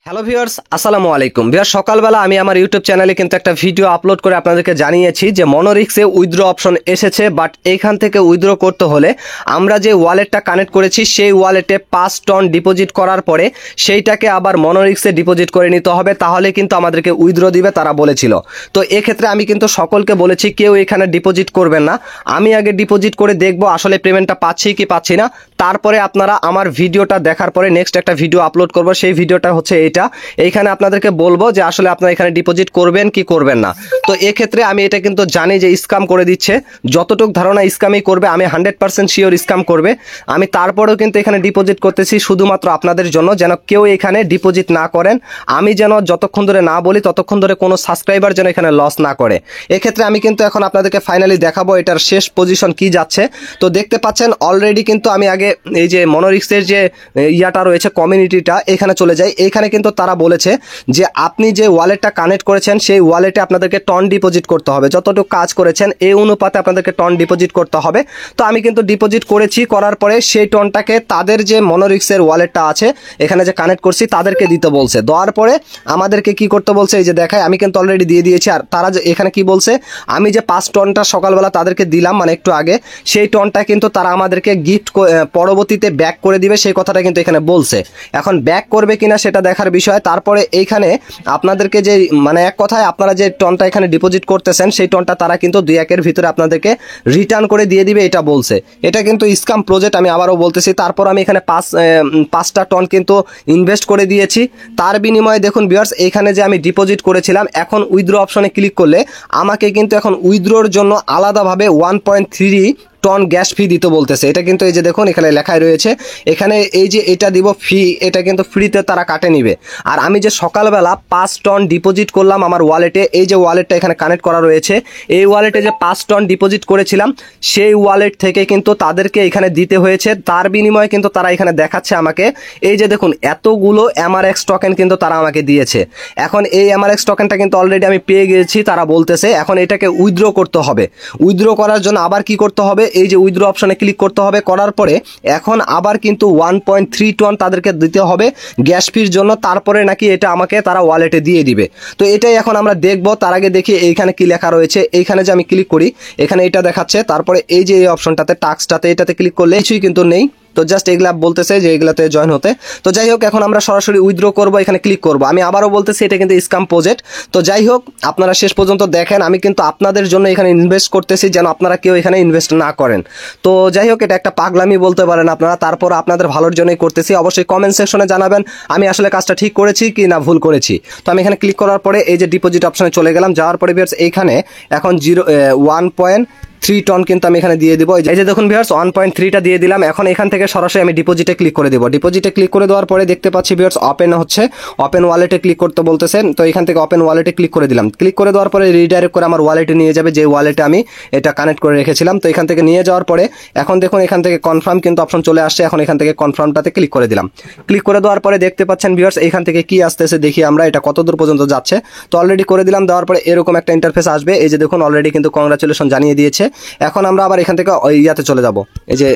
Hello viewers, আসসালামু আলাইকুম। Viewers, সকালবেলা আমি আমার ইউটিউব চ্যানেলে কিন্তু একটা ভিডিও আপলোড করে আপনাদেরকে জানিয়েছি যে মনোরিক্সে উইথড্র অপশন এসেছে, বাট এইখান থেকে উইথড্র করতে হলে আমরা যে ওয়ালেটটা কানেক্ট করেছি সেই ওয়ালেটে 5 টন ডিপোজিট করার পরে সেইটাকে আবার মনোরিক্সে ডিপোজিট করে নিতে হবে, তাহলে কিন্তু আমাদেরকে উইথড্র দিবে তারা বলেছিল। তো এক্ষেত্রে আমি কিন্তু সকলকে বলেছি কেউ এখানে ডিপোজিট করবেন না, আমি আগে ডিপোজিট করে দেখবো আসলে পেমেন্টটা পাচ্ছি কি পাচ্ছি না, তারপরে আপনারা আমার ভিডিওটা দেখার পরে নেক্সট একটা ভিডিও আপলোড করবো। সেই ভিডিওটা হচ্ছে এইখানে আপনাদেরকে বলবো যে আসলে আপনারা এখানে ডিপোজিট করবেন কি করবেন না। তো এক্ষেত্রে আমি এটা কিন্তু জানি যে স্ক্যাম করে দিচ্ছে, যতটুক ধারণা স্ক্যামই করবে, আমি 100% শিওর স্ক্যাম করবে। আমি তারপরেও কিন্তু এখানে ডিপোজিট করতেছি শুধুমাত্র আপনাদের জন্য, যেন কেউ এখানে ডিপোজিট না করেন। আমি যেন যতক্ষণ ধরে না বলি ততক্ষণ ধরে কোনো সাবস্ক্রাইবার যেন এখানে লস না করে। এক্ষেত্রে আমি কিন্তু এখন আপনাদেরকে ফাইনালি দেখাবো এটার শেষ পজিশন কি যাচ্ছে। তো দেখতে পাচ্ছেন অলরেডি কিন্তু আমি আগে এই যে মনোরিক্সের যে ইয়াটা রয়েছে কমিউনিটিটা, এখানে চলে যাই। এইখানে কিন্তু তারা বলেছে যে আপনি যে ওয়ালেটটা কানেক্ট করেছেন সেই ওয়ালেটে আপনাদেরকে টন ডিপোজিট করতে হবে, যতটুকু কাজ করেছেন এই অনুপাতে আপনাদেরকে টন ডিপোজিট করতে হবে। তো আমি কিন্তু ডিপোজিট করেছি, করার পরে সেই টনটাকে তাদের যে মনোরিক্সের ওয়ালেটটা আছে এখানে যে কানেক্ট করছি তাদেরকে দিতে বলছে। দেওয়ার পরে আমাদেরকে কি করতে বলছে এই যে দেখায়, আমি কিন্তু অলরেডি দিয়ে দিয়েছি। আর তারা যে এখানে কি বলছে, আমি যে 5 টনটা সকালবেলা তাদেরকে দিলাম মানে একটু আগে, সেই টনটা কিন্তু তারা আমাদেরকে গিফট পরবর্তীতে ব্যাক করে দিবে, সেই কথাটা কিন্তু এখানে বলছে। এখন ব্যাক করবে কিনা সেটা দেখার বিষয়। তারপরে এইখানে আপনাদেরকে যে মানে এক কথায় আপনারা যে টনটা এখানে ডিপোজিট করতেছেন সেই টনটা তারা কিন্তু 2-1 ভিতরে আপনাদেরকে রিটার্ন করে দিয়ে দিবে, এটা বলছে। এটা কিন্তু স্ক্যাম প্রজেক্ট, আমি আবারও বলতেছি। তারপর আমি এখানে 5টা টন কিন্তু ইনভেস্ট করে দিয়েছি। তার বিনিময়ে দেখুন ভিউয়ার্স, এখানে যে আমি ডিপোজিট করেছিলাম, এখন উইথড্র অপশনে ক্লিক করলে আমাকে কিন্তু এখন উইথড্রর জন্য আলাদাভাবে 1.3 টন গ্যাস ফি দিতে বলতেছে। এটা কিন্তু এই যে দেখুন এখানে লেখাই রয়েছে, এখানে এই যে এটা দিব ফি, এটা কিন্তু ফ্রিতে তারা কাটে নিবে। আর আমি যে সকালবেলা 5 টন ডিপোজিট করলাম আমার ওয়ালেটে, এই যে ওয়ালেটটা এখানে কানেক্ট করা রয়েছে, এই ওয়ালেটে যে 5 টন ডিপোজিট করেছিলাম সেই ওয়ালেট থেকে কিন্তু তাদেরকে এখানে দিতে হয়েছে। তার বিনিময়ে কিন্তু তারা এখানে দেখাচ্ছে আমাকে, এই যে দেখুন এতগুলো এমআরএক্স টোকেন কিন্তু তারা আমাকে দিয়েছে। এখন এই এমআরএক্স টোকেনটা কিন্তু অলরেডি আমি পেয়ে গেছি, তারা বলতেছে এখন এটাকে উইথড্র করতে হবে। উইথড্র করার জন্য আবার কি করতে হবে, এই যে উইথড্র অপশনে ক্লিক করতে হবে। করার পরে এখন আবার কিন্তু 1.3 টন তাদেরকে দিতে হবে গ্যাস ফির জন্য, তারপরে নাকি এটা আমাকে তারা ওয়ালেটে দিয়ে দিবে। তো এটাই এখন আমরা দেখব। তার আগে দেখি এইখানে কি লেখা রয়েছে। এইখানে যে আমি ক্লিক করি এখানে এটা দেখাচ্ছে, তারপরে এই যে এই অপশনটাতে টাস্কটাতে এটাতে ক্লিক করলে কিছুই কিন্তু নেই। তো জাস্ট এগুলা বলতেছে যে এগুলাতে জয়েন হতে। তো যাই হোক, এখন আমরা সরাসরি উইথড্র করবো, এখানে ক্লিক করব। আমি আবারও বলতেছি এটা কিন্তু স্ক্যাম প্রজেক্ট। তো যাই হোক, আপনারা শেষ পর্যন্ত দেখেন, আমি কিন্তু আপনাদের জন্য এখানে ইনভেস্ট করতেছি যেন আপনারা কেউ এখানে ইনভেস্ট না করেন। তো যাই হোক, এটা একটা পাগলামি বলতে পারেন আপনারা, তারপর আপনাদের ভালোর জন্যই করতেছি। অবশ্যই কমেন্ট সেকশনে জানাবেন আমি আসলে কাজটা ঠিক করেছি কি না ভুল করেছি। তো আমি এখানে ক্লিক করার পরে এই যে ডিপোজিট অপশনে চলে গেলাম। যাওয়ার পরে ভিউয়ার্স এইখানে এখন 1.3 টন কিন্তু আমি এখানে দিয়ে দিব। এই যে দেখুন ভিউয়ার্স 1.3টা দিয়ে দিলাম। এখন এখান থেকে সরাসরি আমি ডিপোজিটে ক্লিক করে দেব। ডিপোজিটে ক্লিক করে দেওয়ার পরে দেখতে পাচ্ছি ভিউয়ার্স ওপেন হচ্ছে, ওপেন ওয়ালেটে ক্লিক করতে বলতেছেন। তো এখান থেকে ওপেন ওয়ালেটে ক্লিক করে দিলাম। ক্লিক করে দেওয়ার পরে রিডাইরেক্ট করে আমার ওয়ালেটে নিয়ে যাবে, যে ওয়ালেটে আমি এটা কানেক্ট করে রেখেছিলাম। তো এখান থেকে নিয়ে যাওয়ার পরে এখন দেখুন এখান থেকে কনফার্ম কিন্তু অপশন চলে আসছে। এখন এখান থেকে কনফার্মটাতে ক্লিক করে দিলাম। ক্লিক করে দেওয়ার পরে দেখতে পাচ্ছেন ভিউয়ার্স এখান থেকে কি আসতেছে দেখি আমরা এটা কতদূর পর্যন্ত যাচ্ছে। তো অলরেডি করে দিলাম। দেওয়ার পরে এরকম একটা ইন্টারফেস আসবে। এই যে দেখুন অলরেডি কিন্তু কংগ্রাচুলেশন জানিয়ে দিয়েছে। এখন আমরা আবার এখান থেকে ওই ইয়াতে চলে যাব, এই যে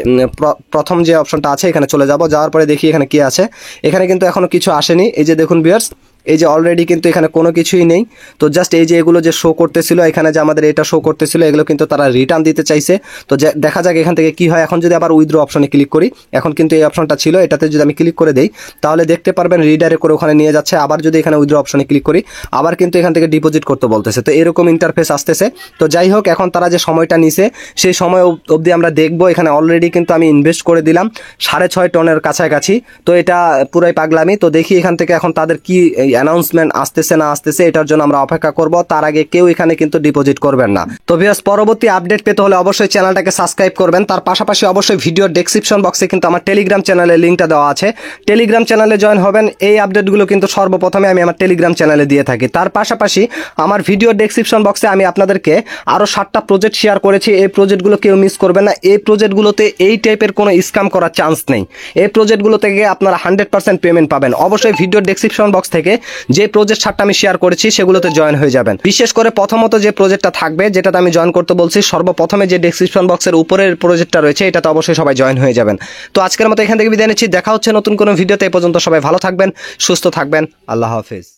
প্রথম যে অপশনটা আছে এখানে চলে যাব। যাওয়ার পরে দেখি এখানে কি আছে। এখানে কিন্তু এখনো কিছু আসেনি। এই যে দেখুন ভিউয়ার্স এই যে অলরেডি কিন্তু এখানে কোনো কিছুই নেই। তো জাস্ট এই যে এগুলো যে শো করতেছিল, এখানে যে আমাদের এটা শো করতেছিল, এগুলো কিন্তু তারা রিটার্ন দিতে চাইছে। তো দেখা যাক এখান থেকে কি হয়। এখন যদি আবার উইথড্র অপশনে ক্লিক করি, এখন কিন্তু এই অপশনটা ছিল, এটাতে যদি আমি ক্লিক করে দেই তাহলে দেখতে পারবেন রিডাইরেক্ট করে ওখানে নিয়ে যাচ্ছে। আবার যদি এখানে উইথড্র অপশনে ক্লিক করি আবার কিন্তু এখান থেকে ডিপোজিট করতে বলতেছে। তো এরকম ইন্টারফেস আসতেছে। তো যাই হোক, এখন তারা যে সময়টা নিছে সেই সময় অবধি আমরা দেখবো। এখানে অলরেডি কিন্তু আমি ইনভেস্ট করে দিলাম 6.5 টনের কাছাকাছি। তো এটা পুরাই পাগলামি। তো দেখি এখান থেকে এখন তাদের কি অ্যানাউন্সমেন্ট আসতেছে না আসতেছে, এটার জন্য আমরা অপেক্ষা করব। তার আগে কেউ এখানে কিন্তু ডিপোজিট করবেন না। তো ভিউয়ার্স পরবর্তী আপডেট পেতে হলে অবশ্যই চ্যানেলটাকে সাবস্ক্রাইব করবেন। তার পাশাপাশি অবশ্যই ভিডিওর ডেসক্রিপশন বক্সে কিন্তু আমার টেলিগ্রাম চ্যানেলের লিঙ্কটা দেওয়া আছে, টেলিগ্রাম চ্যানেলে জয়েন হবেন। এই আপডেটগুলো কিন্তু সর্বপ্রথমে আমি আমার টেলিগ্রাম চ্যানেলে দিয়ে থাকি। তার পাশাপাশি আমার ভিডিওর ডেসক্রিপশন বক্সে আমি আপনাদেরকে আরও 7টা প্রজেক্ট শেয়ার করেছি। এই প্রজেক্টগুলো কেউ মিস করবেন না। এই প্রজেক্টগুলোতে এই টাইপের কোনো স্ক্যাম করার চান্স নেই। এই প্রজেক্টগুলো থেকে আপনারা 100% পেমেন্ট পাবেন। অবশ্যই ভিডিওর ডেসক্রিপশন বক্স থেকে যে প্রজেক্ট ছাড়টা আমি শেয়ার করেছি সেগুলোতে জয়েন হয়ে যাবেন। বিশেষ করে প্রথমত যে প্রজেক্টটা থাকবে, যেটাতে আমি জয়েন করতে বলছি, সর্বপ্রথমে যে ডেসক্রিপশন বক্সের উপরের প্রজেক্টটা রয়েছে, এটাতে অবশ্যই সবাই জয়েন হয়ে যাবেন। তো আজকের মতো এখান থেকে বিদায় নিচ্ছি। দেখা হচ্ছে নতুন কোনো ভিডিওতে। এ পর্যন্ত সবাই ভালো থাকবেন, সুস্থ থাকবেন। আল্লাহ হাফেজ।